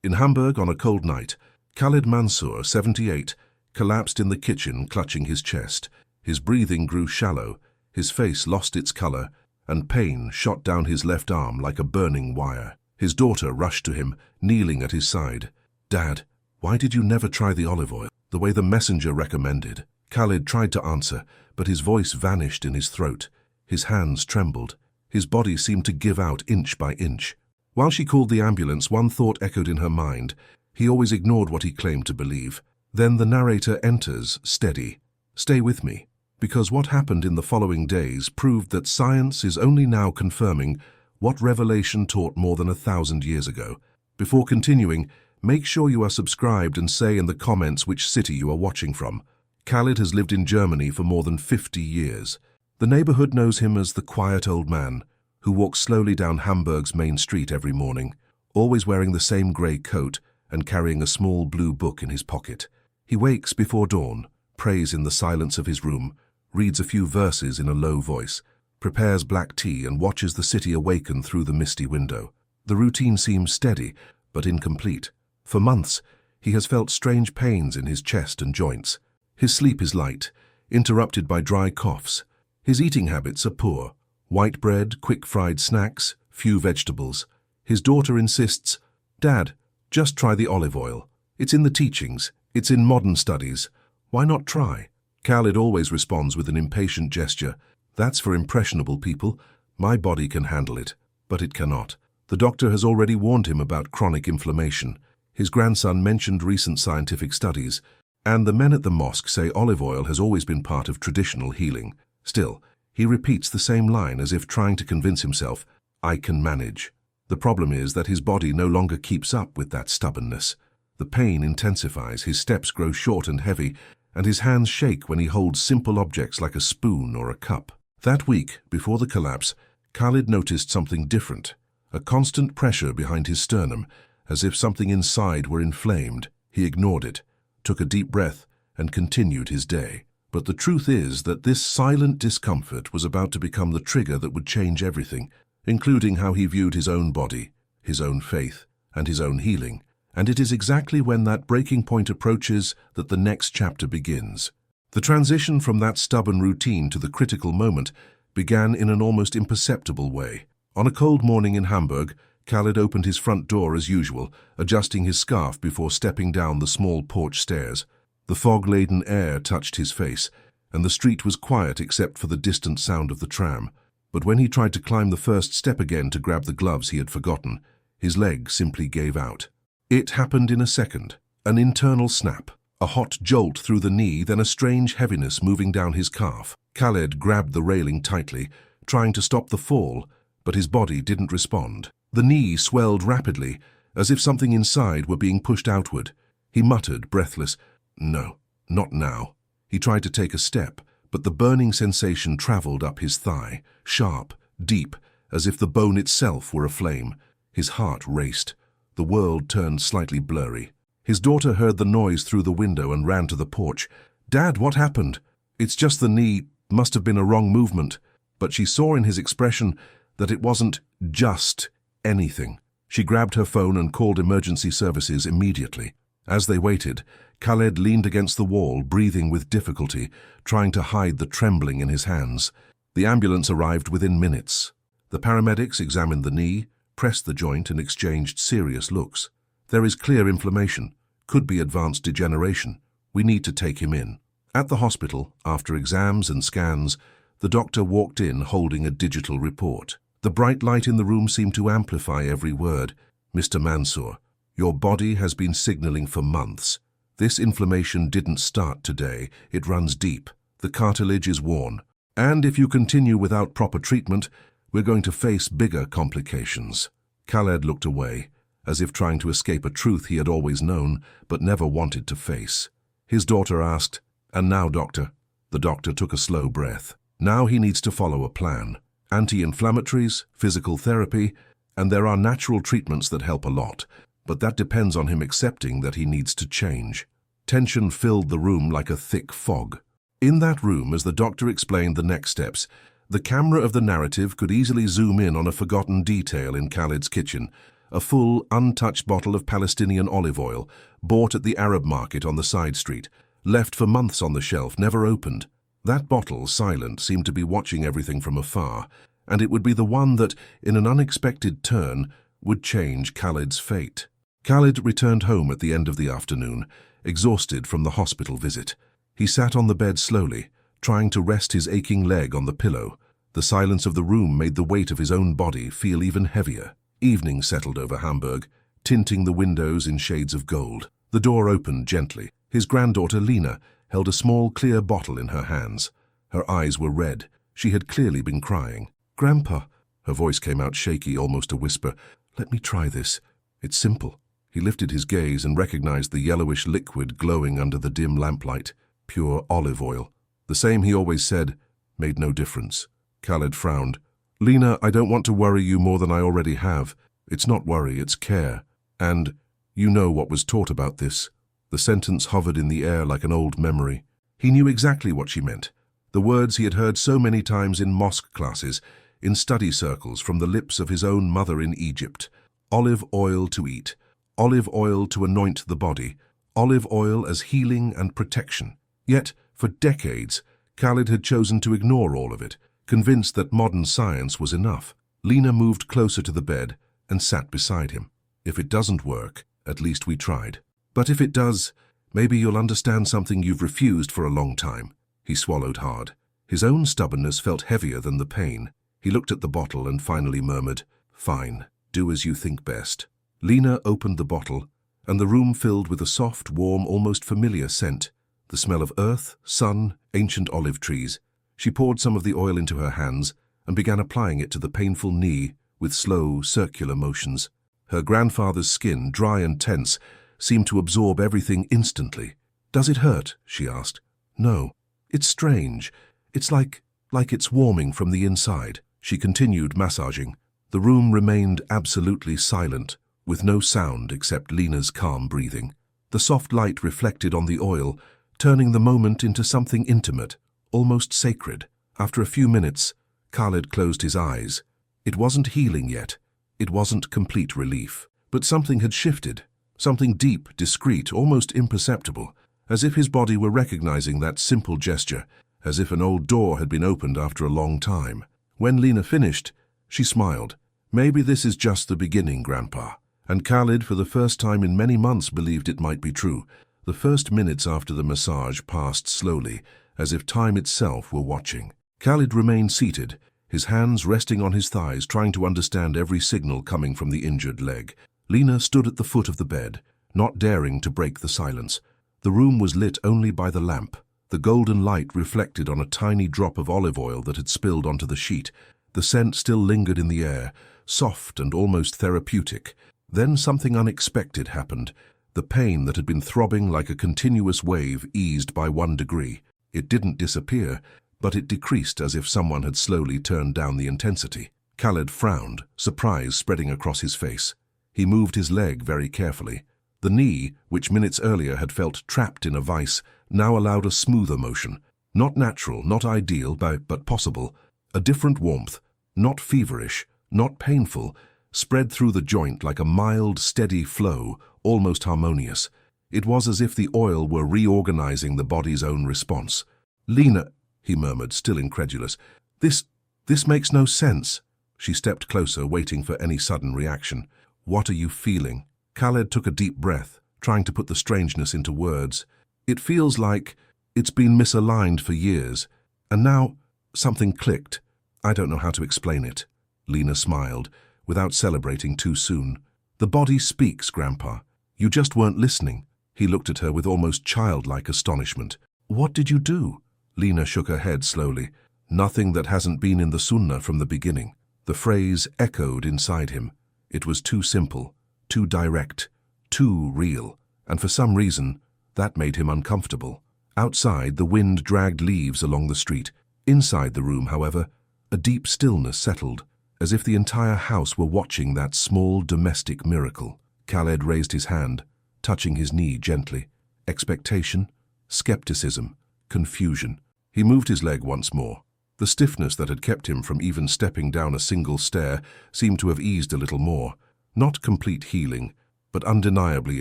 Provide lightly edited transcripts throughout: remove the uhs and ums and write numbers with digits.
In Hamburg, on a cold night, Khalid Mansour, 78, collapsed in the kitchen, clutching his chest. His breathing grew shallow, his face lost its color, and pain shot down his left arm like a burning wire. His daughter rushed to him, kneeling at his side. "Dad, why did you never try the olive oil, the way the messenger recommended?" Khalid tried to answer, but his voice vanished in his throat. His hands trembled. His body seemed to give out inch by inch. While she called the ambulance, one thought echoed in her mind. He always ignored what he claimed to believe. Then the narrator enters, steady. "Stay with me," because what happened in the following days proved that science is only now confirming what revelation taught more than 1,000 years ago. Before continuing, make sure you are subscribed and say in the comments which city you are watching from. Khalid has lived in Germany for more than 50 years. The neighborhood knows him as the quiet old man who walks slowly down Hamburg's main street every morning, always wearing the same grey coat and carrying a small blue book in his pocket. He wakes before dawn, prays in the silence of his room, reads a few verses in a low voice, prepares black tea and watches the city awaken through the misty window. The routine seems steady, but incomplete. For months, he has felt strange pains in his chest and joints. His sleep is light, interrupted by dry coughs. His eating habits are poor. White bread, quick-fried snacks, few vegetables. His daughter insists, "Dad, just try the olive oil. It's in the teachings. It's in modern studies. Why not try?" Khalid always responds with an impatient gesture. "That's for impressionable people. My body can handle it." But it cannot. The doctor has already warned him about chronic inflammation. His grandson mentioned recent scientific studies, and the men at the mosque say olive oil has always been part of traditional healing. Still, he repeats the same line as if trying to convince himself, "I can manage." The problem is that his body no longer keeps up with that stubbornness. The pain intensifies, his steps grow short and heavy, and his hands shake when he holds simple objects like a spoon or a cup. That week, before the collapse, Khalid noticed something different, a constant pressure behind his sternum, as if something inside were inflamed. He ignored it, took a deep breath, and continued his day. But the truth is that this silent discomfort was about to become the trigger that would change everything, including how he viewed his own body, his own faith, and his own healing. And it is exactly when that breaking point approaches that the next chapter begins. The transition from that stubborn routine to the critical moment began in an almost imperceptible way. On a cold morning in Hamburg, Khalid opened his front door as usual, adjusting his scarf before stepping down the small porch stairs. The fog-laden air touched his face, and the street was quiet except for the distant sound of the tram. But when he tried to climb the first step again to grab the gloves he had forgotten, his leg simply gave out. It happened in a second, an internal snap, a hot jolt through the knee, then a strange heaviness moving down his calf. Khalid grabbed the railing tightly, trying to stop the fall, but his body didn't respond. The knee swelled rapidly, as if something inside were being pushed outward. He muttered, breathless, "No, not now." He tried to take a step, but the burning sensation traveled up his thigh, sharp, deep, as if the bone itself were aflame. His heart raced. The world turned slightly blurry. His daughter heard the noise through the window and ran to the porch. "Dad, what happened?" "It's just the knee. Must have been a wrong movement." But she saw in his expression that it wasn't just anything. She grabbed her phone and called emergency services immediately. As they waited, Khalid leaned against the wall, breathing with difficulty, trying to hide the trembling in his hands. The ambulance arrived within minutes. The paramedics examined the knee, pressed the joint and exchanged serious looks. "There is clear inflammation. Could be advanced degeneration. We need to take him in." At the hospital, after exams and scans, the doctor walked in holding a digital report. The bright light in the room seemed to amplify every word. "Mr. Mansour, your body has been signaling for months. This inflammation didn't start today. It runs deep. The cartilage is worn. And if you continue without proper treatment, we're going to face bigger complications." Khalid looked away, as if trying to escape a truth he had always known but never wanted to face. His daughter asked, "And now, doctor?" The doctor took a slow breath. Now he needs to follow a plan. Anti-inflammatories, physical therapy, and there are natural treatments that help a lot. But that depends on him accepting that he needs to change. Tension filled the room like a thick fog. In that room, as the doctor explained the next steps, the camera of the narrative could easily zoom in on a forgotten detail in Khalid's kitchen, a full, untouched bottle of Palestinian olive oil, bought at the Arab market on the side street, left for months on the shelf, never opened. That bottle, silent, seemed to be watching everything from afar, and it would be the one that, in an unexpected turn, would change Khalid's fate. Khalid returned home at the end of the afternoon, exhausted from the hospital visit. He sat on the bed slowly, trying to rest his aching leg on the pillow. The silence of the room made the weight of his own body feel even heavier. Evening settled over Hamburg, tinting the windows in shades of gold. The door opened gently. His granddaughter Lena held a small clear bottle in her hands. Her eyes were red. She had clearly been crying. "Grandpa," her voice came out shaky, almost a whisper, "let me try this. It's simple." He lifted his gaze and recognized the yellowish liquid glowing under the dim lamplight. Pure olive oil. The same he always said, made no difference. Khalid frowned. "Lena, I don't want to worry you more than I already have. It's not worry, it's care. And you know what was taught about this." The sentence hovered in the air like an old memory. He knew exactly what she meant. The words he had heard so many times in mosque classes, in study circles from the lips of his own mother in Egypt. Olive oil to eat. Olive oil to anoint the body. Olive oil as healing and protection. Yet, for decades, Khalid had chosen to ignore all of it, convinced that modern science was enough. Lena moved closer to the bed and sat beside him. "If it doesn't work, at least we tried. But if it does, maybe you'll understand something you've refused for a long time." He swallowed hard. His own stubbornness felt heavier than the pain. He looked at the bottle and finally murmured, "Fine, do as you think best." Lena opened the bottle, and the room filled with a soft, warm, almost familiar scent. The smell of earth, sun, ancient olive trees. She poured some of the oil into her hands and began applying it to the painful knee with slow, circular motions. Her grandfather's skin, dry and tense, seemed to absorb everything instantly. "Does it hurt?" she asked. "No. It's strange. It's like it's warming from the inside." She continued massaging. The room remained absolutely silent, with no sound except Lena's calm breathing. The soft light reflected on the oil, turning the moment into something intimate, almost sacred. After a few minutes, Khalid closed his eyes. It wasn't healing yet. It wasn't complete relief. But something had shifted. Something deep, discreet, almost imperceptible, as if his body were recognizing that simple gesture, as if an old door had been opened after a long time. When Lena finished, she smiled. "Maybe this is just the beginning, Grandpa." And Khalid, for the first time in many months, believed it might be true. The first minutes after the massage passed slowly, as if time itself were watching. Khalid remained seated, his hands resting on his thighs, trying to understand every signal coming from the injured leg. Lena stood at the foot of the bed, not daring to break the silence. The room was lit only by the lamp. The golden light reflected on a tiny drop of olive oil that had spilled onto the sheet. The scent still lingered in the air, soft and almost therapeutic. Then something unexpected happened. The pain that had been throbbing like a continuous wave eased by 1 degree. It didn't disappear, but it decreased as if someone had slowly turned down the intensity. Khalid frowned, surprise spreading across his face. He moved his leg very carefully. The knee, which minutes earlier had felt trapped in a vice, now allowed a smoother motion. Not natural, not ideal, but possible. A different warmth, not feverish, not painful, spread through the joint like a mild, steady flow, almost harmonious. It was as if the oil were reorganizing the body's own response. "Lena," he murmured, still incredulous, This makes no sense." She stepped closer, waiting for any sudden reaction. "What are you feeling?" Khalid took a deep breath, trying to put the strangeness into words. "It feels like it's been misaligned for years, and now something clicked. I don't know how to explain it." Lena smiled, without celebrating too soon. "The body speaks, Grandpa. You just weren't listening." He looked at her with almost childlike astonishment. "What did you do?" Lena shook her head slowly. "Nothing that hasn't been in the Sunnah from the beginning." The phrase echoed inside him. It was too simple, too direct, too real, and for some reason, that made him uncomfortable. Outside, the wind dragged leaves along the street. Inside the room, however, a deep stillness settled, as if the entire house were watching that small domestic miracle. Khalid raised his hand, touching his knee gently. Expectation, skepticism, confusion. He moved his leg once more. The stiffness that had kept him from even stepping down a single stair seemed to have eased a little more. Not complete healing, but undeniably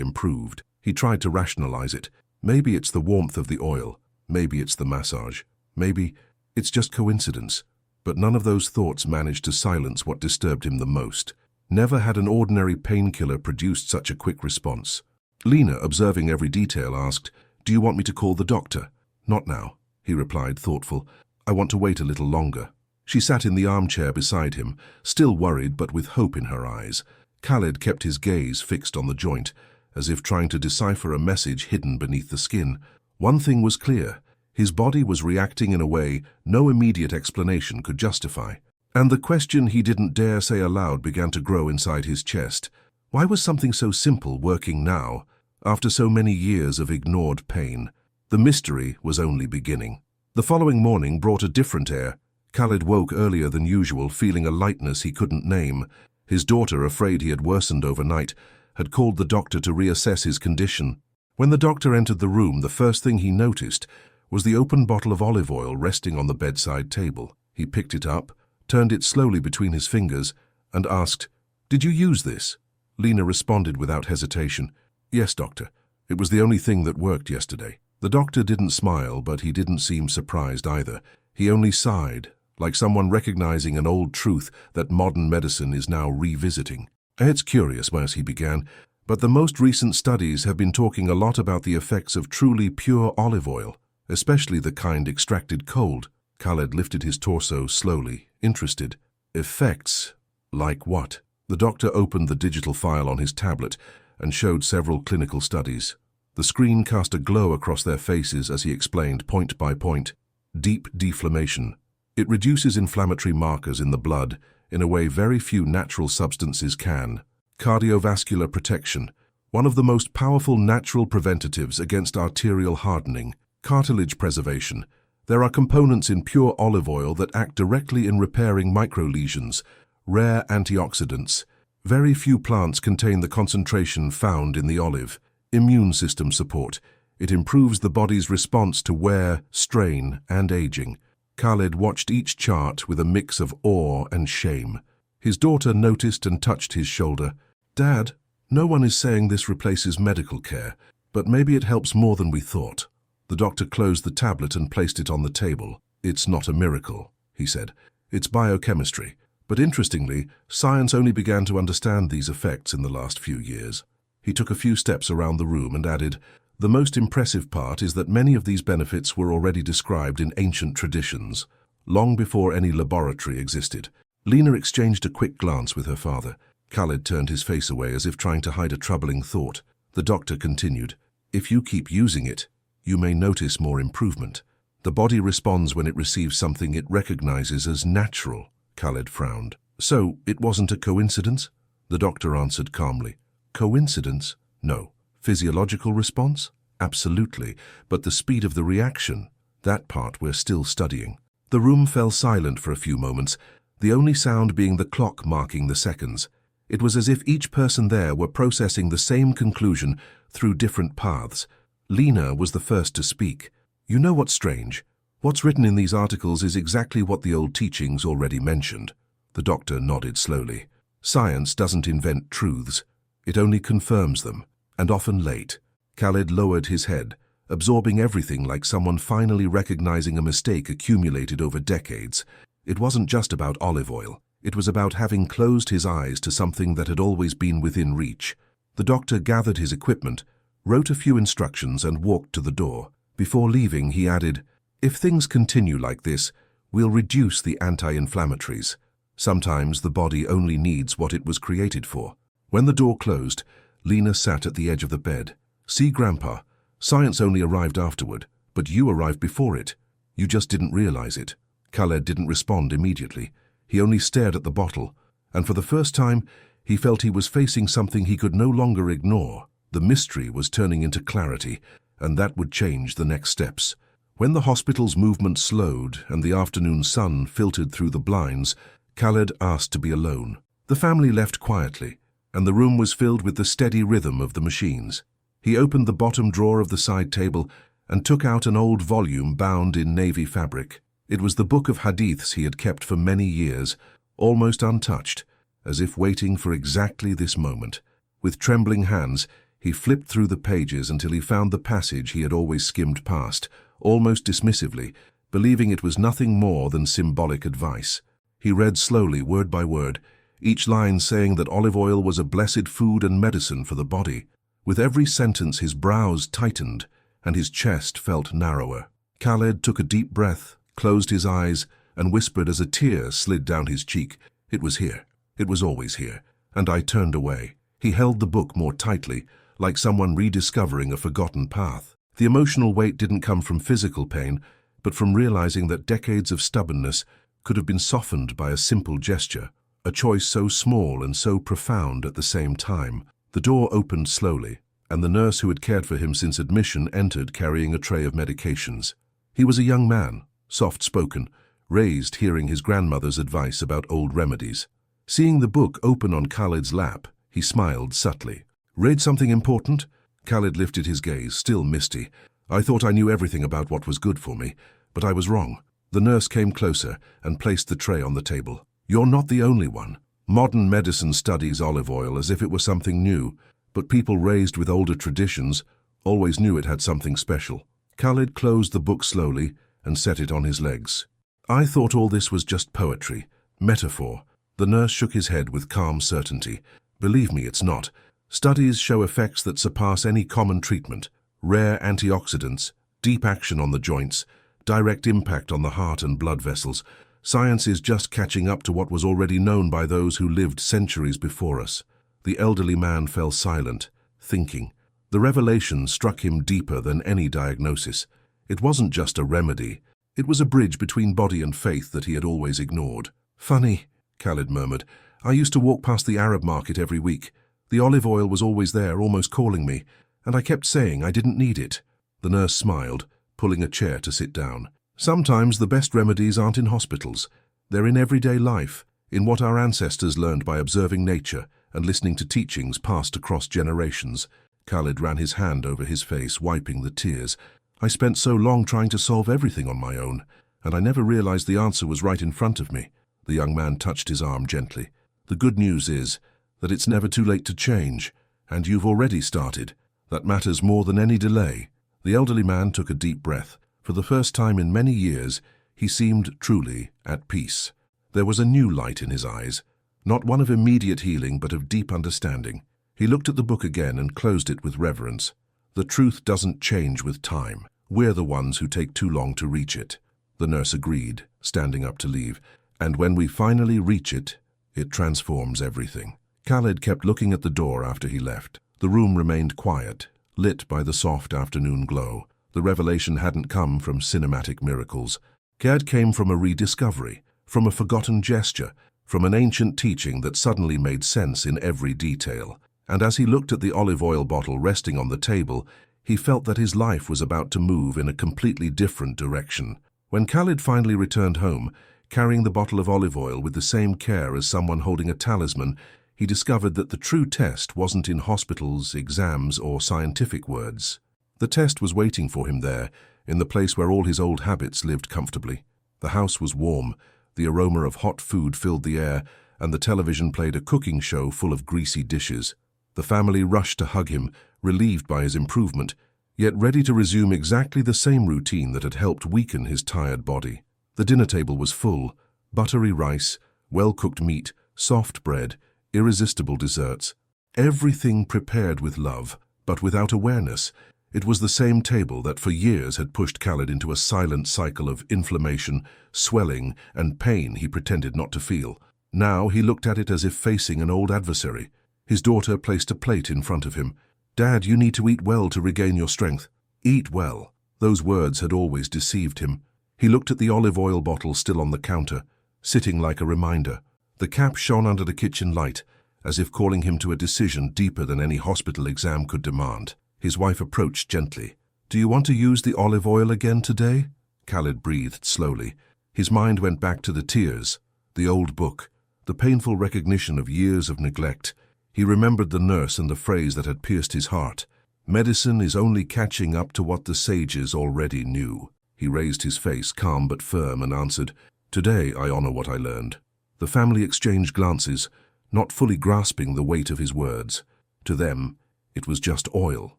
improved. He tried to rationalize it. Maybe it's the warmth of the oil. Maybe it's the massage. Maybe it's just coincidence. But none of those thoughts managed to silence what disturbed him the most. Never had an ordinary painkiller produced such a quick response. Lena, observing every detail, asked, "Do you want me to call the doctor?" "Not now," he replied, thoughtful. "I want to wait a little longer." She sat in the armchair beside him, still worried but with hope in her eyes. Khaled kept his gaze fixed on the joint, as if trying to decipher a message hidden beneath the skin. One thing was clear. His body was reacting in a way no immediate explanation could justify. And the question he didn't dare say aloud began to grow inside his chest. Why was something so simple working now, after so many years of ignored pain? The mystery was only beginning. The following morning brought a different air. Khaled woke earlier than usual, feeling a lightness he couldn't name. His daughter, afraid he had worsened overnight, had called the doctor to reassess his condition. When the doctor entered the room, the first thing he noticed was the open bottle of olive oil resting on the bedside table. He picked it up, turned it slowly between his fingers, and asked, "Did you use this?" Lena responded without hesitation, "Yes, doctor. It was the only thing that worked yesterday." The doctor didn't smile, but he didn't seem surprised either. He only sighed, like someone recognizing an old truth that modern medicine is now revisiting. "It's curious," he began, "but the most recent studies have been talking a lot about the effects of truly pure olive oil, especially the kind extracted cold." Khaled lifted his torso slowly, interested. "Effects? Like what?" The doctor opened the digital file on his tablet and showed several clinical studies. The screen cast a glow across their faces as he explained point by point. Deep deflammation. It reduces inflammatory markers in the blood in a way very few natural substances can. Cardiovascular protection. One of the most powerful natural preventatives against arterial hardening. Cartilage preservation. There are components in pure olive oil that act directly in repairing microlesions. Rare antioxidants. Very few plants contain the concentration found in the olive. Immune system support. It improves the body's response to wear, strain, and aging. Khaled watched each chart with a mix of awe and shame. His daughter noticed and touched his shoulder. "Dad, no one is saying this replaces medical care, but maybe it helps more than we thought." The doctor closed the tablet and placed it on the table. "It's not a miracle," he said. "It's biochemistry. But interestingly, science only began to understand these effects in the last few years." He took a few steps around the room and added, "The most impressive part is that many of these benefits were already described in ancient traditions, long before any laboratory existed." Lena exchanged a quick glance with her father. Khaled turned his face away as if trying to hide a troubling thought. The doctor continued, "If you keep using it, you may notice more improvement. The body responds when it receives something it recognizes as natural." Khaled frowned. "So, it wasn't a coincidence?" The doctor answered calmly. "Coincidence? No. Physiological response? Absolutely. But the speed of the reaction, that part we're still studying." The room fell silent for a few moments, the only sound being the clock marking the seconds. It was as if each person there were processing the same conclusion through different paths. Lena was the first to speak. "You know what's strange? What's written in these articles is exactly what the old teachings already mentioned." The doctor nodded slowly. "Science doesn't invent truths. It only confirms them, and often late." Khaled lowered his head, absorbing everything like someone finally recognizing a mistake accumulated over decades. It wasn't just about olive oil. It was about having closed his eyes to something that had always been within reach. The doctor gathered his equipment, wrote a few instructions, and walked to the door. Before leaving, he added, "If things continue like this, we'll reduce the anti-inflammatories. Sometimes the body only needs what it was created for." When the door closed, Lena sat at the edge of the bed. "See, Grandpa, science only arrived afterward, but you arrived before it. You just didn't realize it." Khaled didn't respond immediately. He only stared at the bottle, and for the first time, he felt he was facing something he could no longer ignore. The mystery was turning into clarity, and that would change the next steps. When the hospital's movement slowed and the afternoon sun filtered through the blinds, Khaled asked to be alone. The family left quietly, and the room was filled with the steady rhythm of the machines. He opened the bottom drawer of the side table and took out an old volume bound in navy fabric. It was the book of hadiths he had kept for many years, almost untouched, as if waiting for exactly this moment. With trembling hands, he flipped through the pages until he found the passage he had always skimmed past, almost dismissively, believing it was nothing more than symbolic advice. He read slowly, word by word, each line saying that olive oil was a blessed food and medicine for the body. With every sentence his brows tightened and his chest felt narrower. Khaled took a deep breath, closed his eyes, and whispered as a tear slid down his cheek, "It was here. It was always here." And I turned away. He held the book more tightly, like someone rediscovering a forgotten path. The emotional weight didn't come from physical pain, but from realizing that decades of stubbornness could have been softened by a simple gesture, a choice so small and so profound at the same time. The door opened slowly, and the nurse who had cared for him since admission entered carrying a tray of medications. He was a young man, soft-spoken, raised hearing his grandmother's advice about old remedies. Seeing the book open on Khaled's lap, he smiled subtly. "Read something important?" Khaled lifted his gaze, still misty. "I thought I knew everything about what was good for me, but I was wrong." The nurse came closer and placed the tray on the table. "You're not the only one. Modern medicine studies olive oil as if it were something new, but people raised with older traditions always knew it had something special." Khaled closed the book slowly and set it on his legs. "I thought all this was just poetry, metaphor." The nurse shook his head with calm certainty. "Believe me, it's not. Studies show effects that surpass any common treatment. Rare antioxidants, deep action on the joints, direct impact on the heart and blood vessels. Science is just catching up to what was already known by those who lived centuries before us." The elderly man fell silent, thinking. The revelation struck him deeper than any diagnosis. It wasn't just a remedy. It was a bridge between body and faith that he had always ignored. "Funny," Khaled murmured. "I used to walk past the Arab market every week. The olive oil was always there, almost calling me, and I kept saying I didn't need it." The nurse smiled, pulling a chair to sit down. "Sometimes the best remedies aren't in hospitals. They're in everyday life, in what our ancestors learned by observing nature and listening to teachings passed across generations." Khaled ran his hand over his face, wiping the tears. "I spent so long trying to solve everything on my own, and I never realized the answer was right in front of me." The young man touched his arm gently. "The good news is that it's never too late to change, and you've already started. That matters more than any delay." The elderly man took a deep breath. For the first time in many years, he seemed truly at peace. There was a new light in his eyes, not one of immediate healing but of deep understanding. He looked at the book again and closed it with reverence. "The truth doesn't change with time. We're the ones who take too long to reach it." The nurse agreed, standing up to leave. "And when we finally reach it, it transforms everything." Khaled kept looking at the door after he left. The room remained quiet, lit by the soft afternoon glow. The revelation hadn't come from cinematic miracles. It came from a rediscovery, from a forgotten gesture, from an ancient teaching that suddenly made sense in every detail. And as he looked at the olive oil bottle resting on the table, he felt that his life was about to move in a completely different direction. When Khaled finally returned home, carrying the bottle of olive oil with the same care as someone holding a talisman, he discovered that the true test wasn't in hospitals, exams, or scientific words. The test was waiting for him there, in the place where all his old habits lived comfortably. The house was warm, the aroma of hot food filled the air, and the television played a cooking show full of greasy dishes. The family rushed to hug him, relieved by his improvement, yet ready to resume exactly the same routine that had helped weaken his tired body. The dinner table was full: buttery rice, well-cooked meat, soft bread, irresistible desserts. Everything prepared with love, but without awareness. It was the same table that for years had pushed Khaled into a silent cycle of inflammation, swelling, and pain he pretended not to feel. Now he looked at it as if facing an old adversary. His daughter placed a plate in front of him. "Dad, you need to eat well to regain your strength." Eat well. Those words had always deceived him. He looked at the olive oil bottle still on the counter, sitting like a reminder. The cap shone under the kitchen light, as if calling him to a decision deeper than any hospital exam could demand. His wife approached gently. "Do you want to use the olive oil again today?" Khaled breathed slowly. His mind went back to the tears, the old book, the painful recognition of years of neglect. He remembered the nurse and the phrase that had pierced his heart. "Medicine is only catching up to what the sages already knew." He raised his face, calm but firm, and answered, "Today I honor what I learned." The family exchanged glances. not fully grasping the weight of his words. To them, it was just oil.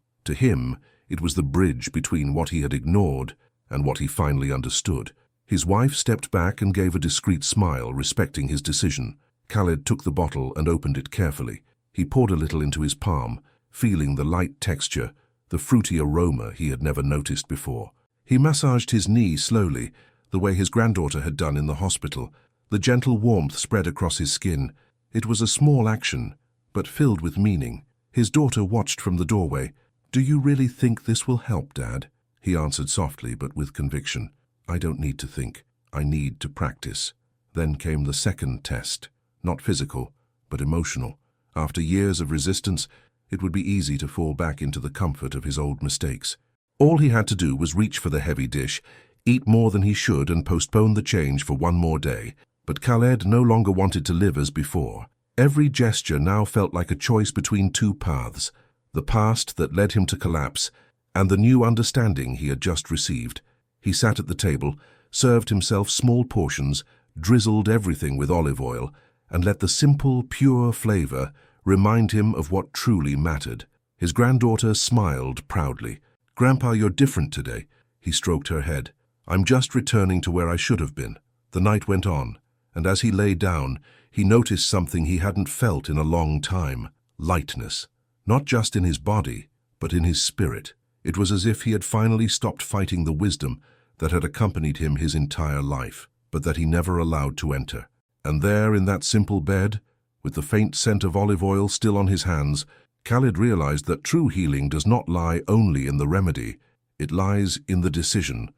To him, it was the bridge between what he had ignored and what he finally understood. His wife stepped back and gave a discreet smile, respecting his decision. Khaled took the bottle and opened it carefully. He poured a little into his palm, feeling the light texture, the fruity aroma he had never noticed before. He massaged his knee slowly, the way his granddaughter had done in the hospital. The gentle warmth spread across his skin. It was a small action, but filled with meaning. His daughter watched from the doorway. "Do you really think this will help, Dad?" He answered softly, but with conviction. "I don't need to think. I need to practice." Then came the second test. Not physical, but emotional. After years of resistance, it would be easy to fall back into the comfort of his old mistakes. All he had to do was reach for the heavy dish, eat more than he should, and postpone the change for one more day. But Khaled no longer wanted to live as before. Every gesture now felt like a choice between two paths, the past that led him to collapse, and the new understanding he had just received. He sat at the table, served himself small portions, drizzled everything with olive oil, and let the simple, pure flavor remind him of what truly mattered. His granddaughter smiled proudly. "Grandpa, you're different today." He stroked her head. "I'm just returning to where I should have been." The night went on, and as he lay down, he noticed something he hadn't felt in a long time: lightness. Not just in his body, but in his spirit. It was as if he had finally stopped fighting the wisdom that had accompanied him his entire life, but that he never allowed to enter. And there, in that simple bed, with the faint scent of olive oil still on his hands, Khaled realized that true healing does not lie only in the remedy. It lies in the decision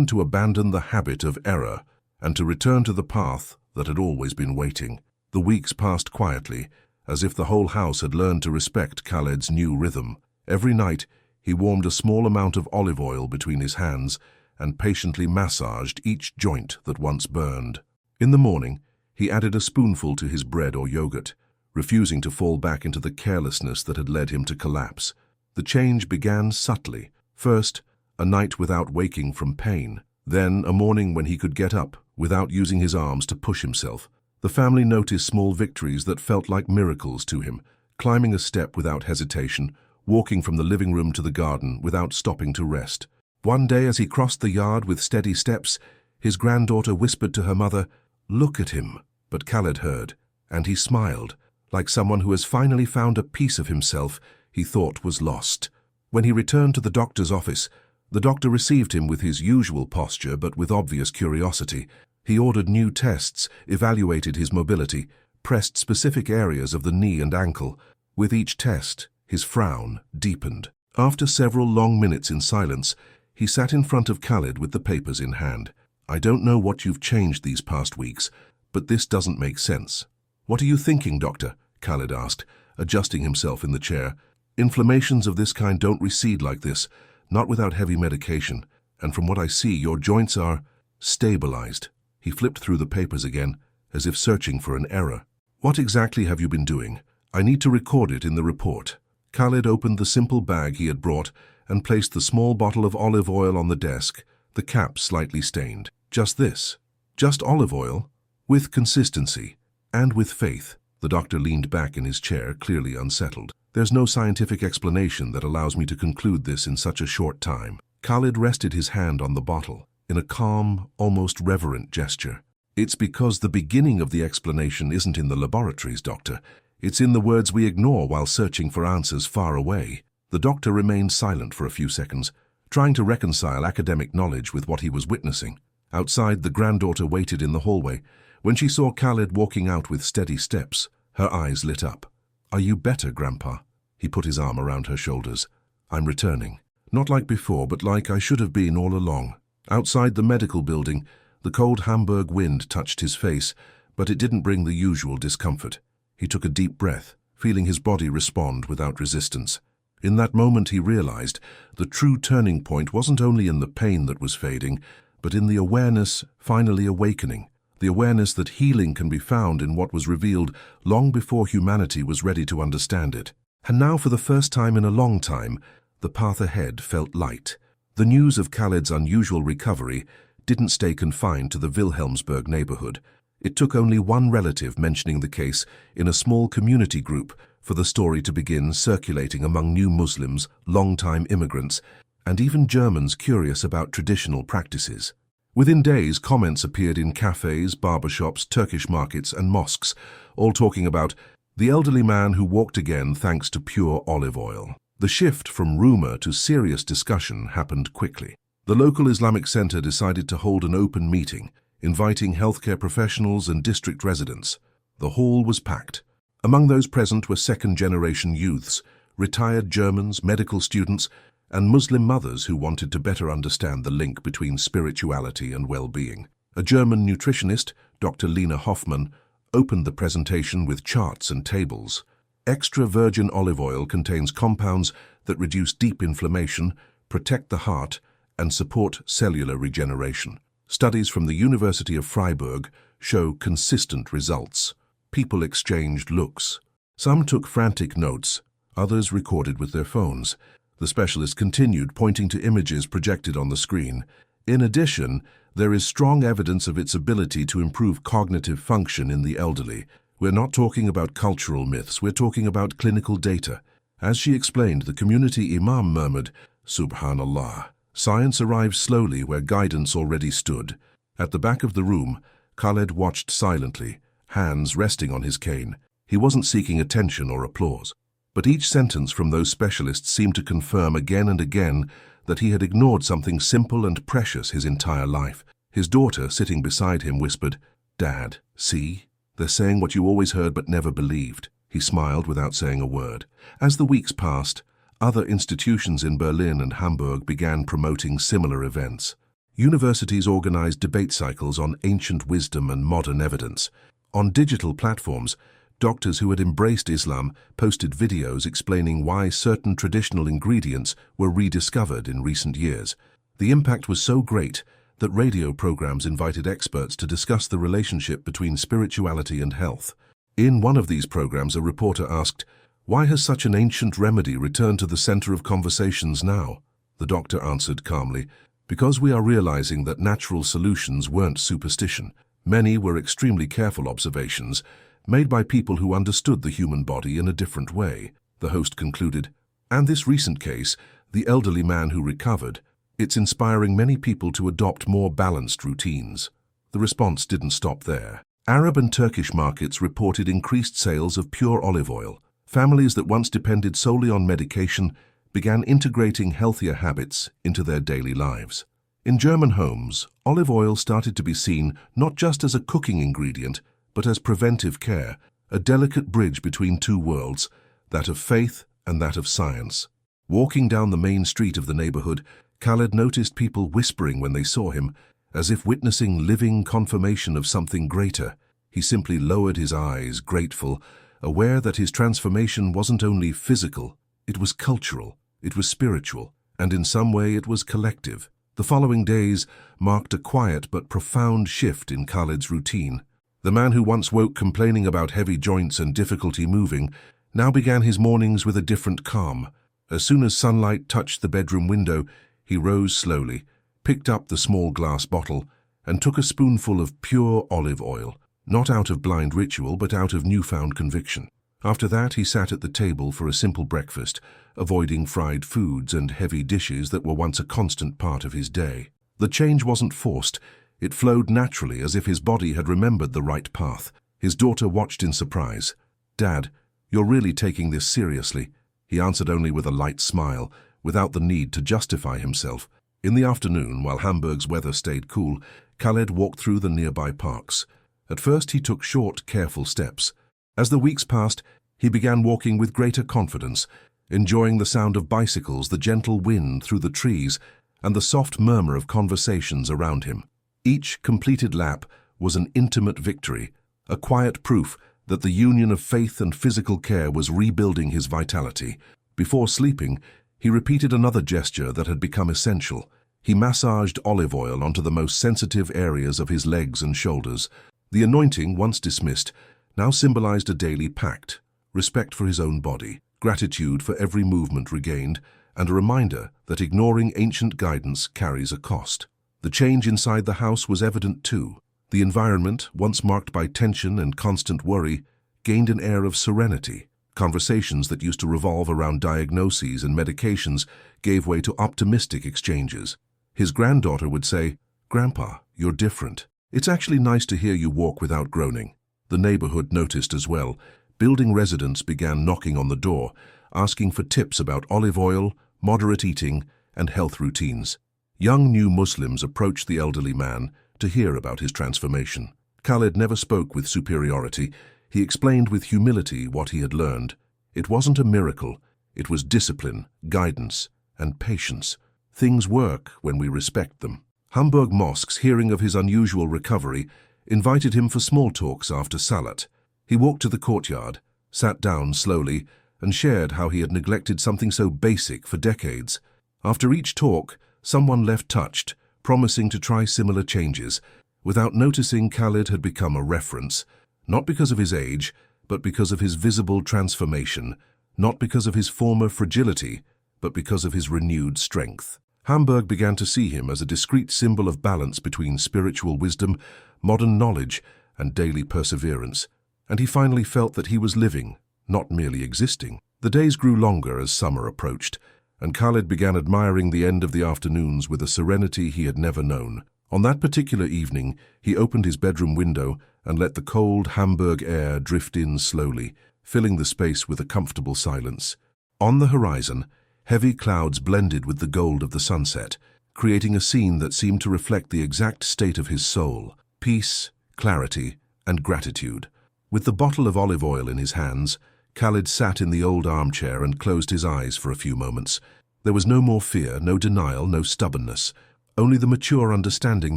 to abandon the habit of error and to return to the path that had always been waiting. The weeks passed quietly, as if the whole house had learned to respect Khaled's new rhythm. Every night, he warmed a small amount of olive oil between his hands and patiently massaged each joint that once burned. In the morning, he added a spoonful to his bread or yogurt, refusing to fall back into the carelessness that had led him to collapse. The change began subtly. First, a night without waking from pain. Then, a morning when he could get up without using his arms to push himself. The family noticed small victories that felt like miracles to him: climbing a step without hesitation, walking from the living room to the garden without stopping to rest. One day, as he crossed the yard with steady steps, his granddaughter whispered to her mother, "Look at him." But Khaled heard, and he smiled, like someone who has finally found a piece of himself he thought was lost. When he returned to the doctor's office, the doctor received him with his usual posture but with obvious curiosity. He ordered new tests, evaluated his mobility, pressed specific areas of the knee and ankle. With each test, his frown deepened. After several long minutes in silence, he sat in front of Khaled with the papers in hand. "I don't know what you've changed these past weeks, but this doesn't make sense." "What are you thinking, doctor?" Khaled asked, adjusting himself in the chair. "Inflammations of this kind don't recede like this, not without heavy medication, and from what I see, your joints are stabilized." He flipped through the papers again, as if searching for an error. "What exactly have you been doing? I need to record it in the report." Khaled opened the simple bag he had brought and placed the small bottle of olive oil on the desk, the cap slightly stained. "Just this? Just olive oil?" "With consistency, and with faith." The doctor leaned back in his chair, clearly unsettled. "There's no scientific explanation that allows me to conclude this in such a short time." Khaled rested his hand on the bottle, in a calm, almost reverent gesture. "It's because the beginning of the explanation isn't in the laboratories, doctor. It's in the words we ignore while searching for answers far away." The doctor remained silent for a few seconds, trying to reconcile academic knowledge with what he was witnessing. Outside, the granddaughter waited in the hallway. When she saw Khaled walking out with steady steps, her eyes lit up. "Are you better, Grandpa?" He put his arm around her shoulders. "I'm returning. Not like before, but like I should have been all along." Outside the medical building, the cold Hamburg wind touched his face, but it didn't bring the usual discomfort. He took a deep breath, feeling his body respond without resistance. In that moment he realized the true turning point wasn't only in the pain that was fading, but in the awareness finally awakening. The awareness that healing can be found in what was revealed long before humanity was ready to understand it. And now, for the first time in a long time, the path ahead felt light. The news of Khaled's unusual recovery didn't stay confined to the Wilhelmsburg neighborhood. It took only one relative mentioning the case in a small community group for the story to begin circulating among new Muslims, long-time immigrants, and even Germans curious about traditional practices. Within days, comments appeared in cafes, barbershops, Turkish markets, and mosques, all talking about the elderly man who walked again thanks to pure olive oil. The shift from rumor to serious discussion happened quickly. The local Islamic center decided to hold an open meeting, inviting healthcare professionals and district residents. The hall was packed. Among those present were second-generation youths, retired Germans, medical students, and Muslim mothers who wanted to better understand the link between spirituality and well-being. A German nutritionist, Dr. Lena Hoffmann, opened the presentation with charts and tables. Extra virgin olive oil contains compounds that reduce deep inflammation, protect the heart, and support cellular regeneration. Studies from the University of Freiburg show consistent results. People exchanged looks. Some took frantic notes, others recorded with their phones. The specialist continued, pointing to images projected on the screen. In addition, there is strong evidence of its ability to improve cognitive function in the elderly. We're not talking about cultural myths, we're talking about clinical data. As she explained, the community imam murmured, "Subhanallah." Science arrived slowly where guidance already stood. At the back of the room, Khaled watched silently, hands resting on his cane. He wasn't seeking attention or applause. But each sentence from those specialists seemed to confirm again and again that he had ignored something simple and precious his entire life. His daughter, sitting beside him, whispered, "Dad, see? They're saying what you always heard but never believed." He smiled without saying a word. As the weeks passed, other institutions in Berlin and Hamburg began promoting similar events. Universities organized debate cycles on ancient wisdom and modern evidence. On digital platforms, doctors who had embraced Islam posted videos explaining why certain traditional ingredients were rediscovered in recent years. The impact was so great that radio programs invited experts to discuss the relationship between spirituality and health. In one of these programs, a reporter asked, "Why has such an ancient remedy returned to the center of conversations now?" The doctor answered calmly, "Because we are realizing that natural solutions weren't superstition. Many were extremely careful observations, made by people who understood the human body in a different way." The host concluded, "And this recent case, the elderly man who recovered, it's inspiring many people to adopt more balanced routines." The response didn't stop there. Arab and Turkish markets reported increased sales of pure olive oil. Families that once depended solely on medication began integrating healthier habits into their daily lives. In German homes, olive oil started to be seen not just as a cooking ingredient, but as preventive care, a delicate bridge between two worlds, that of faith and that of science. Walking down the main street of the neighborhood, Khaled noticed people whispering when they saw him, as if witnessing living confirmation of something greater. He simply lowered his eyes, grateful, aware that his transformation wasn't only physical, it was cultural, it was spiritual, and in some way it was collective. The following days marked a quiet but profound shift in Khaled's routine. The man who once woke complaining about heavy joints and difficulty moving now began his mornings with a different calm. As soon as sunlight touched the bedroom window, he rose slowly, picked up the small glass bottle, and took a spoonful of pure olive oil, not out of blind ritual but out of newfound conviction. After that, he sat at the table for a simple breakfast, avoiding fried foods and heavy dishes that were once a constant part of his day. The change wasn't forced. It flowed naturally, as if his body had remembered the right path. His daughter watched in surprise. "Dad, you're really taking this seriously?" He answered only with a light smile, without the need to justify himself. In the afternoon, while Hamburg's weather stayed cool, Khaled walked through the nearby parks. At first, he took short, careful steps. As the weeks passed, he began walking with greater confidence, enjoying the sound of bicycles, the gentle wind through the trees, and the soft murmur of conversations around him. Each completed lap was an intimate victory, a quiet proof that the union of faith and physical care was rebuilding his vitality. Before sleeping, he repeated another gesture that had become essential. He massaged olive oil onto the most sensitive areas of his legs and shoulders. The anointing, once dismissed, now symbolized a daily pact, respect for his own body, gratitude for every movement regained, and a reminder that ignoring ancient guidance carries a cost. The change inside the house was evident too. The environment, once marked by tension and constant worry, gained an air of serenity. Conversations that used to revolve around diagnoses and medications gave way to optimistic exchanges. His granddaughter would say, "Grandpa, you're different. It's actually nice to hear you walk without groaning." The neighborhood noticed as well. Building residents began knocking on the door, asking for tips about olive oil, moderate eating, and health routines. Young new Muslims approached the elderly man to hear about his transformation. Khalid never spoke with superiority. He explained with humility what he had learned. It wasn't a miracle. It was discipline, guidance, and patience. Things work when we respect them. Hamburg mosques, hearing of his unusual recovery, invited him for small talks after Salat. He walked to the courtyard, sat down slowly, and shared how he had neglected something so basic for decades. After each talk, someone left touched, promising to try similar changes. Without noticing, Khalid had become a reference, not because of his age, but because of his visible transformation, not because of his former fragility, but because of his renewed strength. Hamburg began to see him as a discreet symbol of balance between spiritual wisdom, modern knowledge, and daily perseverance, and he finally felt that he was living, not merely existing. The days grew longer as summer approached, and Khalid began admiring the end of the afternoons with a serenity he had never known. On that particular evening, he opened his bedroom window and let the cold Hamburg air drift in slowly, filling the space with a comfortable silence. On the horizon, heavy clouds blended with the gold of the sunset, creating a scene that seemed to reflect the exact state of his soul: peace, clarity, and gratitude. With the bottle of olive oil in his hands, Khalid sat in the old armchair and closed his eyes for a few moments. There was no more fear, no denial, no stubbornness, only the mature understanding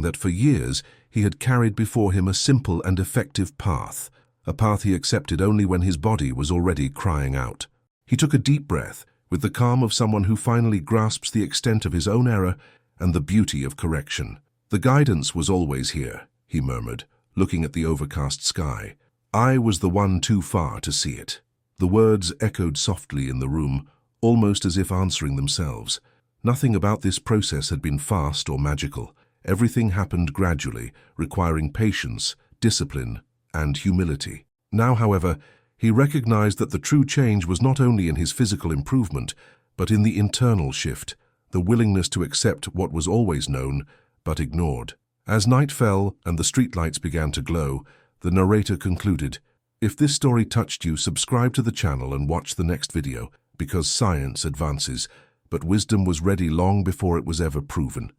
that for years he had carried before him a simple and effective path, a path he accepted only when his body was already crying out. He took a deep breath, with the calm of someone who finally grasps the extent of his own error and the beauty of correction. "The guidance was always here," he murmured, looking at the overcast sky. "I was the one too far to see it." The words echoed softly in the room, almost as if answering themselves. Nothing about this process had been fast or magical. Everything happened gradually, requiring patience, discipline, and humility. Now, however, he recognized that the true change was not only in his physical improvement, but in the internal shift, the willingness to accept what was always known, but ignored. As night fell and the streetlights began to glow, the narrator concluded, "If this story touched you, subscribe to the channel and watch the next video, because science advances, but wisdom was ready long before it was ever proven."